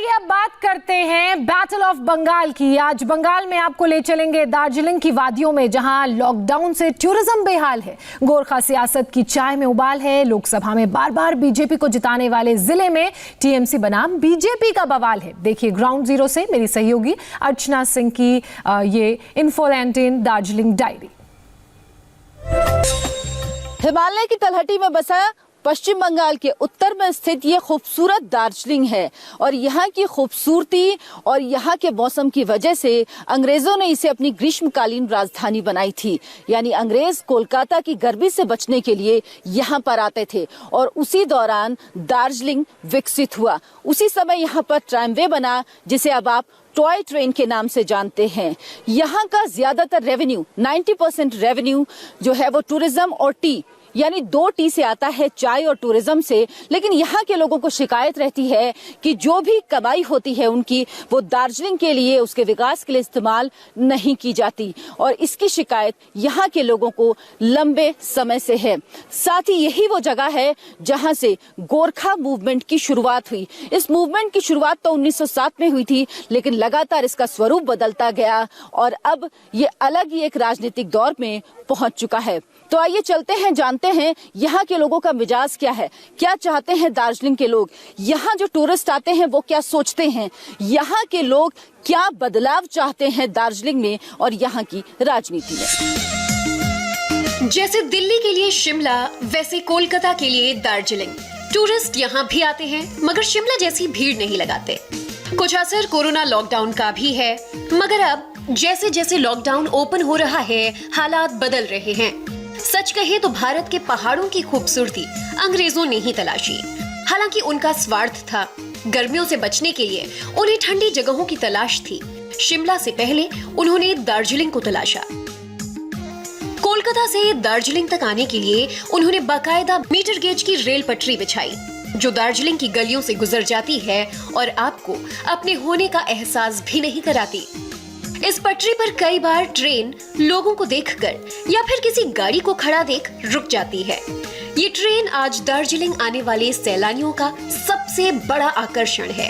आइए अब बात करते हैं बैटल ऑफ बंगाल की। आज बंगाल में आपको ले चलेंगे दार्जिलिंग की वादियों में, जहां लॉकडाउन से टूरिज्म बेहाल है। गोरखा सियासत की चाय में उबाल है। लोकसभा में बार बार बीजेपी को जिताने वाले जिले में टीएमसी बनाम बीजेपी का बवाल है। देखिए ग्राउंड जीरो से मेरी सहयोगी अर्चना सिंह की ये इन्फो-19 दार्जिलिंग डायरी। हिमालय की तलहटी में बसा पश्चिम बंगाल के उत्तर में स्थित ये खूबसूरत दार्जिलिंग है और यहाँ की खूबसूरती और यहाँ के मौसम की वजह से अंग्रेजों ने इसे अपनी ग्रीष्मकालीन राजधानी बनाई थी। यानी अंग्रेज कोलकाता की गर्मी से बचने के लिए यहाँ पर आते थे और उसी दौरान दार्जिलिंग विकसित हुआ। उसी समय यहाँ पर ट्रैमवे बना, जिसे अब आप टॉय ट्रेन के नाम से जानते हैं। यहाँ का ज्यादातर रेवेन्यू 90% रेवेन्यू जो है वो टूरिज्म और टी यानी 2 टी से आता है, चाय और टूरिज्म से। लेकिन यहाँ के लोगों को शिकायत रहती है कि जो भी कमाई होती है उनकी, वो दार्जिलिंग के लिए, उसके विकास के लिए इस्तेमाल नहीं की जाती और इसकी शिकायत यहाँ के लोगों को लंबे समय से है। साथ ही यही वो जगह है जहाँ से गोरखा मूवमेंट की शुरुआत हुई। इस मूवमेंट की शुरुआत तो 1907 में हुई थी, लेकिन लगातार इसका स्वरूप बदलता गया और अब ये अलग ही एक राजनीतिक दौर में पहुंच चुका है। तो आइए चलते हैं, जानते हैं यहाँ के लोगों का मिजाज क्या है, क्या चाहते हैं दार्जिलिंग के लोग, यहाँ जो टूरिस्ट आते हैं वो क्या सोचते हैं, यहाँ के लोग क्या बदलाव चाहते हैं दार्जिलिंग में और यहाँ की राजनीति में। जैसे दिल्ली के लिए शिमला, वैसे कोलकाता के लिए दार्जिलिंग। टूरिस्ट यहाँ भी आते हैं, मगर शिमला जैसी भीड़ नहीं लगाते। कुछ असर कोरोना लॉकडाउन का भी है, मगर अब जैसे जैसे लॉकडाउन ओपन हो रहा है, हालात बदल रहे हैं। सच कहे तो भारत के पहाड़ों की खूबसूरती अंग्रेजों ने ही तलाशी। हालांकि उनका स्वार्थ था, गर्मियों से बचने के लिए उन्हें ठंडी जगहों की तलाश थी। शिमला से पहले उन्होंने दार्जिलिंग को तलाशा। कोलकाता से दार्जिलिंग तक आने के लिए उन्होंने बाकायदा मीटर गेज की रेल पटरी बिछाई, जो दार्जिलिंग की गलियों से गुजर जाती है और आपको अपने होने का एहसास भी नहीं कराती। इस पटरी पर कई बार ट्रेन लोगों को देखकर या फिर किसी गाड़ी को खड़ा देख रुक जाती है। ये ट्रेन आज दार्जिलिंग आने वाले सैलानियों का सबसे बड़ा आकर्षण है।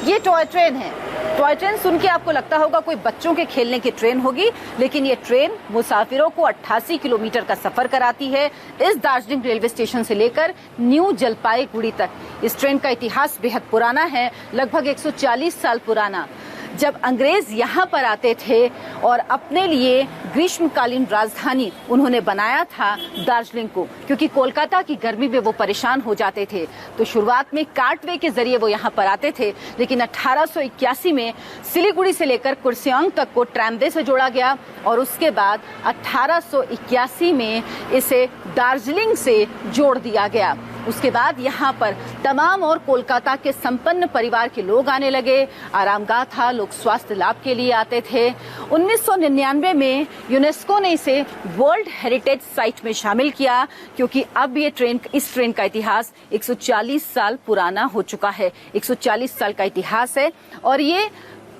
ये टॉय ट्रेन है। टॉय ट्रेन सुन के आपको लगता होगा कोई बच्चों के खेलने की ट्रेन होगी, लेकिन ये ट्रेन मुसाफिरों को 88 किलोमीटर का सफर कराती है, इस दार्जिलिंग रेलवे स्टेशन से लेकर न्यू जलपाईगुड़ी तक। इस ट्रेन का इतिहास बेहद पुराना है, लगभग 140 साल पुराना। जब अंग्रेज यहाँ पर आते थे और अपने लिए ग्रीष्मकालीन राजधानी उन्होंने बनाया था दार्जिलिंग को, क्योंकि कोलकाता की गर्मी में वो परेशान हो जाते थे, तो शुरुआत में कार्टवे के जरिए वो यहाँ पर आते थे। लेकिन 1881 में सिलीगुड़ी से लेकर कुर्सियांग तक को ट्रैमवे से जोड़ा गया और उसके बाद 1881 में इसे दार्जिलिंग से जोड़ दिया गया। उसके बाद यहाँ पर तमाम और कोलकाता के संपन्न परिवार के लोग आने लगे। आरामगाह था, लोग स्वास्थ्य लाभ के लिए आते थे। 1999 में यूनेस्को ने इसे वर्ल्ड हेरिटेज साइट में शामिल किया, क्योंकि अब इस ट्रेन का इतिहास 140 साल पुराना हो चुका है। 140 साल का इतिहास है और ये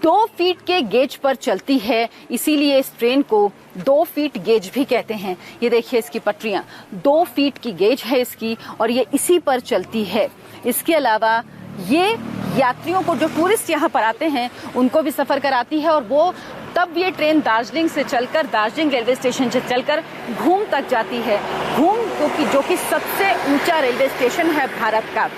2 फीट के गेज पर चलती है, इसीलिए इस ट्रेन को 2 फीट गेज भी कहते हैं। ये देखिए इसकी पटरियां 2 फीट की गेज है इसकी और ये इसी पर चलती है। इसके अलावा ये यात्रियों को, जो टूरिस्ट यहाँ पर आते हैं, उनको भी सफर कराती है और वो तब ये ट्रेन दार्जिलिंग से चलकर, दार्जिलिंग रेलवे स्टेशन से चलकर घूम तक जाती है। घूम जो कि सबसे ऊंचा रेलवे स्टेशन है भारत का।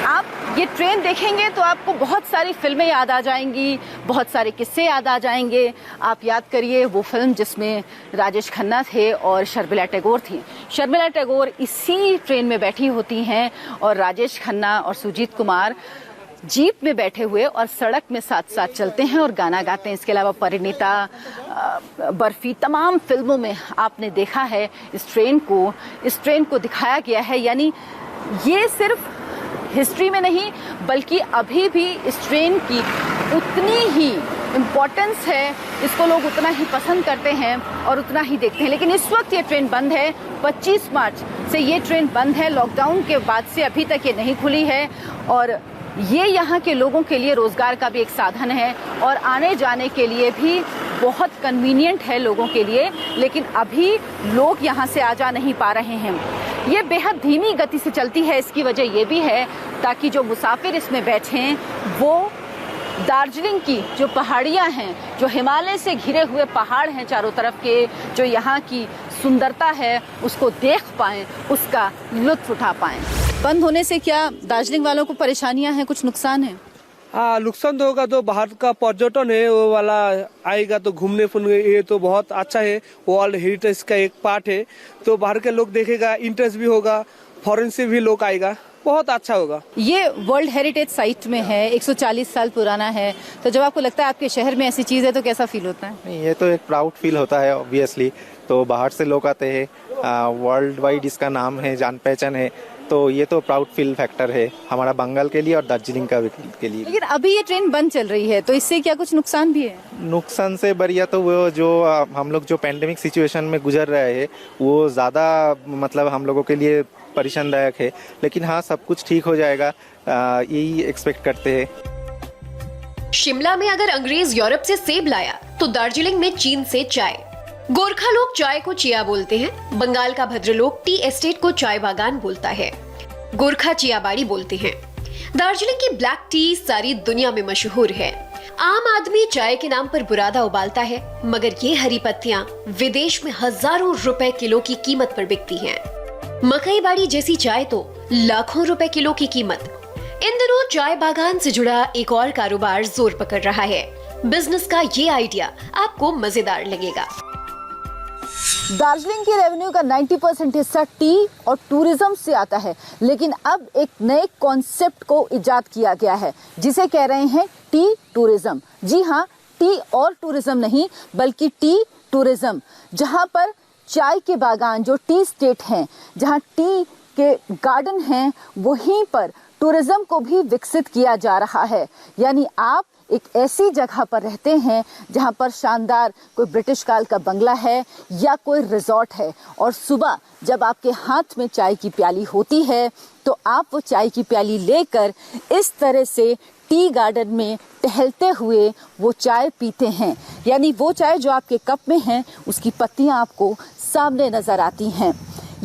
आप ये ट्रेन देखेंगे तो आपको बहुत सारी फिल्में याद आ जाएंगी, बहुत सारे किस्से याद आ जाएंगे। आप याद करिए वो फिल्म जिसमें राजेश खन्ना थे और शर्मिला टैगोर थी। शर्मिला टैगोर इसी ट्रेन में बैठी होती हैं और राजेश खन्ना और सुजीत कुमार जीप में बैठे हुए और सड़क में साथ साथ चलते हैं और गाना गाते हैं। इसके अलावा परिणीता, बर्फी, तमाम फिल्मों में आपने देखा है इस ट्रेन को दिखाया गया है। यानी ये सिर्फ हिस्ट्री में नहीं, बल्कि अभी भी इस ट्रेन की उतनी ही इम्पोर्टेंस है, इसको लोग उतना ही पसंद करते हैं और उतना ही देखते हैं। लेकिन इस वक्त ये ट्रेन बंद है। 25 मार्च से ये ट्रेन बंद है। लॉकडाउन के बाद से अभी तक ये नहीं खुली है और ये यहाँ के लोगों के लिए रोजगार का भी एक साधन है और आने जाने के लिए भी बहुत कन्वीनियंट है लोगों के लिए। लेकिन अभी लोग यहाँ से आ जा नहीं पा रहे हैं। ये बेहद धीमी गति से चलती है। इसकी वजह ये भी है ताकि जो मुसाफिर इसमें बैठें वो दार्जिलिंग की जो पहाड़ियाँ हैं, जो हिमालय से घिरे हुए पहाड़ हैं चारों तरफ के, जो यहाँ की सुंदरता है उसको देख पाएं, उसका लुत्फ उठा पाएं। बंद होने से क्या दार्जिलिंग वालों को परेशानियां हैं, कुछ नुकसान है? हाँ, नुकसान तो होगा। तो बाहर का पर्यटन है वो वाला आएगा तो घूमने फिरने, ये तो बहुत अच्छा है। वर्ल्ड हेरिटेज का एक पार्ट है, तो बाहर के लोग देखेगा, इंटरेस्ट भी होगा, फॉरेन से भी लोग आएगा, बहुत अच्छा होगा। ये वर्ल्ड हेरिटेज साइट में है, 140 साल पुराना है, तो जब आपको लगता है आपके शहर में ऐसी चीज है तो कैसा फील होता है? नहीं, ये तो एक प्राउड फील होता है ऑब्वियसली। तो बाहर से लोग आते हैं, वर्ल्ड वाइड इसका नाम है, जान पहचान है, तो ये तो प्राउड फील फैक्टर है हमारा बंगाल के लिए और दार्जिलिंग के लिए। लेकिन अभी ये ट्रेन बंद चल रही है, तो इससे क्या कुछ नुकसान भी है? नुकसान से बढ़िया तो वो जो हम लोग जो पैंडेमिक सिचुएशन में गुजर रहे हैं वो ज़्यादा मतलब हम लोगों के लिए परेशानदायक है। लेकिन हाँ, सब कुछ ठीक हो जाएगा, यही एक्सपेक्ट करते हैं। शिमला में अगर अंग्रेज यूरोप से सेब लाया तो दार्जिलिंग में चीन से चाय। गोरखा लोग चाय को चिया बोलते हैं, बंगाल का भद्रलोक टी एस्टेट को चाय बागान बोलता है, गोरखा चियाबाड़ी बोलते हैं। दार्जिलिंग की ब्लैक टी सारी दुनिया में मशहूर है। आम आदमी चाय के नाम पर बुरादा उबालता है, मगर ये हरी पत्तियां विदेश में हजारों रुपए किलो की कीमत पर बिकती हैं। मकई बाड़ी जैसी चाय तो लाखों रुपए किलो की कीमत। इन दिनों चाय बागान से जुड़ा एक और कारोबार जोर पकड़ रहा है। बिजनेस का ये आइडिया आपको मजेदार लगेगा। दार्जिलिंग के रेवेन्यू का 90% हिस्सा टी और टूरिज्म से आता है, लेकिन अब एक नए कॉन्सेप्ट को इजाद किया गया है जिसे कह रहे हैं टी टूरिज्म। जी हाँ, टी और टूरिज्म नहीं बल्कि टी टूरिज्म, जहाँ पर चाय के बागान जो टी स्टेट हैं, जहाँ टी के गार्डन हैं, वहीं पर टूरिज्म को भी विकसित किया जा रहा है। यानी आप एक ऐसी जगह पर रहते हैं जहां पर शानदार कोई ब्रिटिश काल का बंगला है या कोई रिजॉर्ट है, और सुबह जब आपके हाथ में चाय की प्याली होती है तो आप वो चाय की प्याली लेकर इस तरह से टी गार्डन में टहलते हुए वो चाय पीते हैं। यानी वो चाय जो आपके कप में है उसकी पत्तियां आपको सामने नजर आती हैं।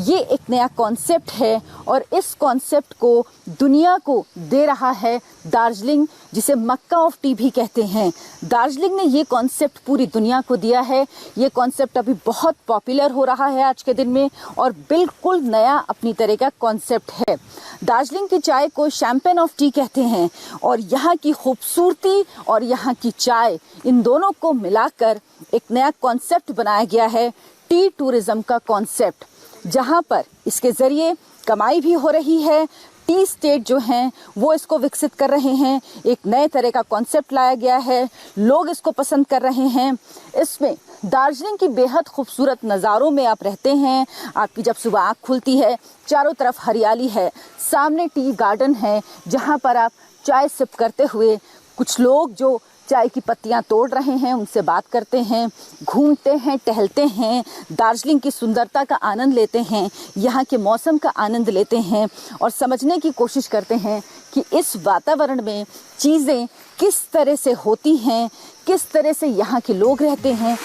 ये एक नया कॉन्सेप्ट है और इस कॉन्सेप्ट को दुनिया को दे रहा है दार्जिलिंग, जिसे मक्का ऑफ टी भी कहते हैं। दार्जिलिंग ने ये कॉन्सेप्ट पूरी दुनिया को दिया है। ये कॉन्सेप्ट अभी बहुत पॉपुलर हो रहा है आज के दिन में और बिल्कुल नया अपनी तरह का कॉन्सेप्ट है। दार्जिलिंग की चाय को शैंपेन ऑफ टी कहते हैं और यहाँ की खूबसूरती और यहाँ की चाय, इन दोनों को मिलाकर एक नया कॉन्सेप्ट बनाया गया है, टी टूरिज्म का कॉन्सेप्ट, जहां पर इसके जरिए कमाई भी हो रही है। टी स्टेट जो हैं वो इसको विकसित कर रहे हैं, एक नए तरह का कॉन्सेप्ट लाया गया है, लोग इसको पसंद कर रहे हैं। इसमें दार्जिलिंग की बेहद खूबसूरत नज़ारों में आप रहते हैं। आपकी जब सुबह आँख खुलती है, चारों तरफ हरियाली है, सामने टी गार्डन है जहाँ पर आप चाय सिप करते हुए कुछ लोग जो चाय की पत्तियां तोड़ रहे हैं उनसे बात करते हैं, घूमते हैं, टहलते हैं, दार्जिलिंग की सुंदरता का आनंद लेते हैं, यहाँ के मौसम का आनंद लेते हैं और समझने की कोशिश करते हैं कि इस वातावरण में चीज़ें किस तरह से होती हैं, किस तरह से यहाँ के लोग रहते हैं।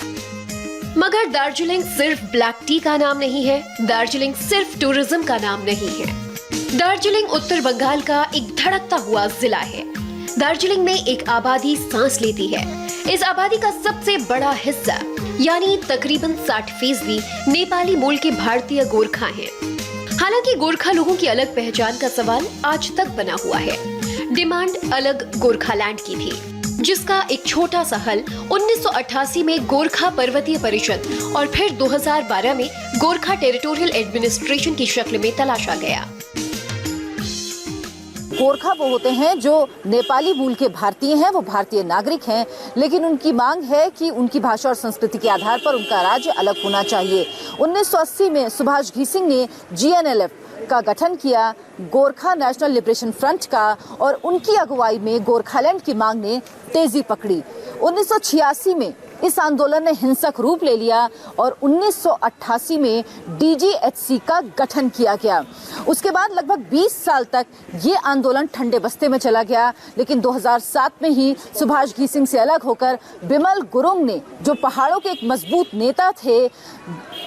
मगर दार्जिलिंग सिर्फ ब्लैक टी का नाम नहीं है, दार्जिलिंग सिर्फ टूरिज्म का नाम नहीं है। दार्जिलिंग उत्तर बंगाल का एक धड़कता हुआ जिला है। दार्जिलिंग में एक आबादी सांस लेती है। इस आबादी का सबसे बड़ा हिस्सा यानी तकरीबन 60% नेपाली मूल के भारतीय गोरखा हैं। हालांकि गोरखा लोगों की अलग पहचान का सवाल आज तक बना हुआ है। डिमांड अलग गोरखालैंड की थी, जिसका एक छोटा सा हल 1988 में गोरखा पर्वतीय परिषद और फिर 2012 में गोरखा टेरिटोरियल एडमिनिस्ट्रेशन की शक्ल में तलाशा गया। गोरखा वो होते हैं जो नेपाली मूल के भारतीय हैं, वो भारतीय नागरिक हैं, लेकिन उनकी मांग है कि उनकी भाषा और संस्कृति के आधार पर उनका राज्य अलग होना चाहिए। 1980 में सुभाष घिसिंग ने GNLF का गठन किया, गोरखा नेशनल लिबरेशन फ्रंट का, और उनकी अगुवाई में गोरखालैंड की मांग ने तेजी पकड़ी। 1986 में इस आंदोलन ने हिंसक रूप ले लिया और 1988 में DGHC का गठन किया गया। उसके बाद लगभग 20 साल तक ये आंदोलन ठंडे बस्ते में चला गया, लेकिन 2007 में ही सुभाष घीसिंग से अलग होकर बिमल गुरुंग ने, जो पहाड़ों के एक मजबूत नेता थे,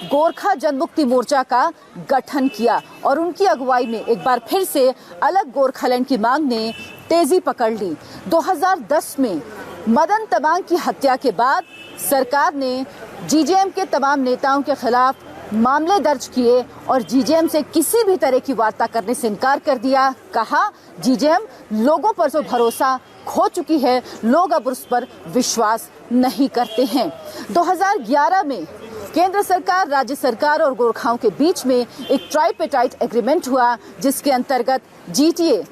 गोरखा जनमुक्ति मोर्चा का गठन किया और उनकी अगुवाई में एक बार फिर से अलग गोरखालैंड की मांग ने तेजी पकड़ ली। 2010 में मदन तमांग की हत्या के बाद सरकार ने GJM के तमाम नेताओं के खिलाफ मामले दर्ज किए और GJM से किसी भी तरह की वार्ता करने से इनकार कर दिया। कहा GJM लोगों पर जो भरोसा खो चुकी है, लोग अब उस पर विश्वास नहीं करते हैं। 2011 में केंद्र सरकार, राज्य सरकार और गोरखाओं के बीच में एक ट्राइपेटाइट एग्रीमेंट हुआ, जिसके अंतर्गत GTA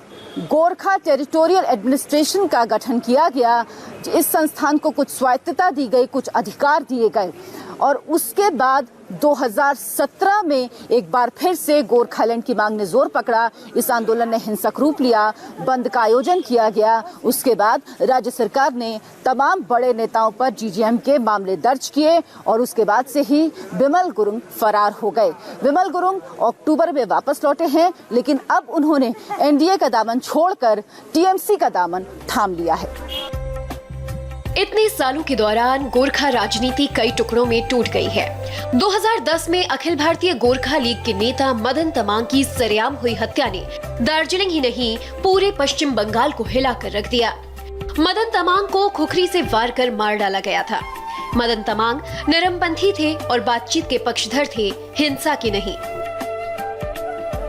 गोरखा टेरिटोरियल एडमिनिस्ट्रेशन का गठन किया गया। इस संस्थान को कुछ स्वायत्तता दी गई, कुछ अधिकार दिए गए और उसके बाद 2017 में एक बार फिर से गोरखालैंड की मांग ने जोर पकड़ा। इस आंदोलन ने हिंसक रूप लिया, बंद का आयोजन किया गया। उसके बाद राज्य सरकार ने तमाम बड़े नेताओं पर GJM के मामले दर्ज किए और उसके बाद से ही बिमल गुरुंग फरार हो गए। बिमल गुरुंग अक्टूबर में वापस लौटे हैं, लेकिन अब उन्होंने NDA का दामन छोड़कर TMC का दामन थाम लिया है। इतने सालों के दौरान गोरखा राजनीति कई टुकड़ों में टूट गई है। 2010 में अखिल भारतीय गोरखा लीग के नेता मदन तमांग की सरेआम हुई हत्या ने दार्जिलिंग ही नहीं, पूरे पश्चिम बंगाल को हिलाकर रख दिया। मदन तमांग को खुखरी से वार कर मार डाला गया था। मदन तमांग नरमपंथी थे और बातचीत के पक्षधर थे, हिंसा की नहीं।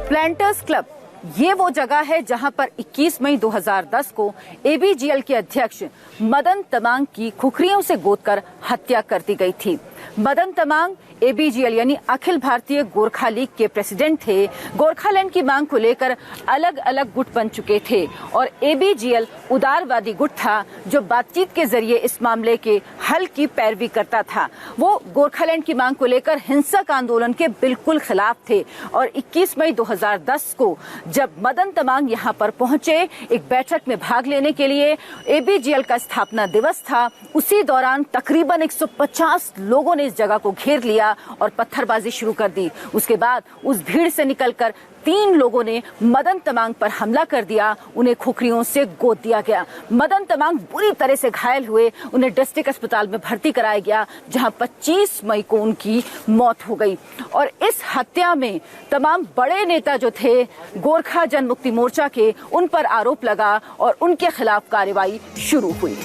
प्लांटर्स क्लब ये वो जगह है जहां पर 21 मई 2010 को ABGL के अध्यक्ष मदन तमांग की खुखरियों से गोदकर हत्या कर दी गई थी। मदन तमांग ABGL यानी अखिल भारतीय गोरखा लीग के प्रेसिडेंट थे। गोरखालैंड की मांग को लेकर अलग अलग गुट बन चुके थे और ABGL उदारवादी गुट था जो बातचीत के जरिए इस मामले के हल की पैरवी करता था। वो गोरखालैंड की मांग को लेकर हिंसक आंदोलन के बिल्कुल खिलाफ थे और 21 मई 2010 को जब मदन तमांग यहाँ पर पहुंचे एक बैठक में भाग लेने के लिए, ABGL का स्थापना दिवस था, उसी दौरान तकरीबन 150 लोगों ने इस जगह को घेर लिया और पत्थरबाजी शुरू कर दी। उसके बाद उस भीड़ से निकलकर 3 लोगों ने मदन तमांग पर हमला कर दिया, उन्हें खुखरियों से गोद दिया गया। मदन तमांग बुरी तरह से घायल हुए, उन्हें डिस्ट्रिक्ट अस्पताल में भर्ती कराया गया, जहां 25 मई को उनकी मौत हो गई। और इस हत्या में तमाम बड़े नेता जो थे गोरखा जनमुक्ति मोर्चा के, उन पर आरोप लगा और उनके खिलाफ कार्रवाई शुरू हुई।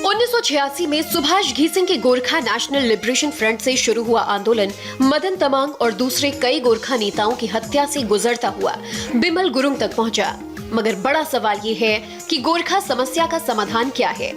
1986 में सुभाष घीसिंग के गोरखा नेशनल लिबरेशन फ्रंट से शुरू हुआ आंदोलन मदन तमांग और दूसरे कई गोरखा नेताओं की हत्या से गुजरता हुआ बिमल गुरुंग तक पहुंचा। मगर बड़ा सवाल ये है कि गोरखा समस्या का समाधान क्या है।